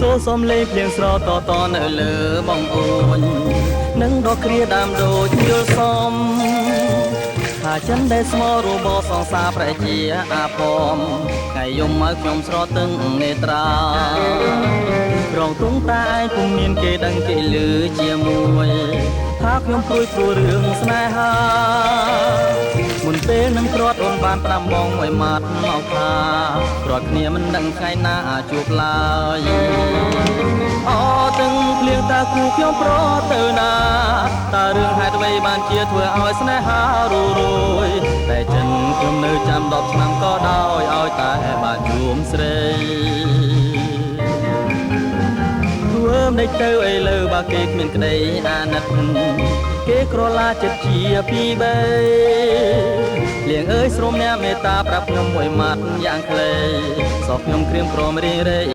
សូសំលេងភ្លៀងស្រតតនៅលើបងអូននឹងដកគ្រាដើមដូចយល់សមថាចិនដែលស្មោះរបបសង្សារប្រជាអាផមថ្ងៃយំមកខ្ញុំស្រទឹងនេត្រារងទុំតែឯងពុំមានគេដឹងគេលឺជាមួយថាខ្ញុំព្រួយព្រួរឿងស្នេហាមុនពេលនឹងត្រាត់អូនបាន5ម៉ោងមួយម៉ាត់មកថាត្រាត់គ្នាមិនដឹងថ្ងៃណាជួបឡើយអទាំងភ្លៀងតាគូខ្ញុំប្រទៅណាតើរឿងហេតុអ្វីបានជាធ្វើឲ្យស្នេហារួយតែចិនខ្ញុំនៅចាំ10ឆ្នាំក៏ដោយឲ្យតែបានជួមស្រីធ្វើមិនដេចទៅឥឡូវបើគេគ្មានក្តីអាណិតគេក្រឡាចិត្តជាពីបេលៀងអើយស្រមអ្នកមេត្តាប្រាប់ខ្ញុំមួយម៉ាត់យ៉ាងខ្លីសោះខ្ញុំក្រៀមក្រមរៀងរេ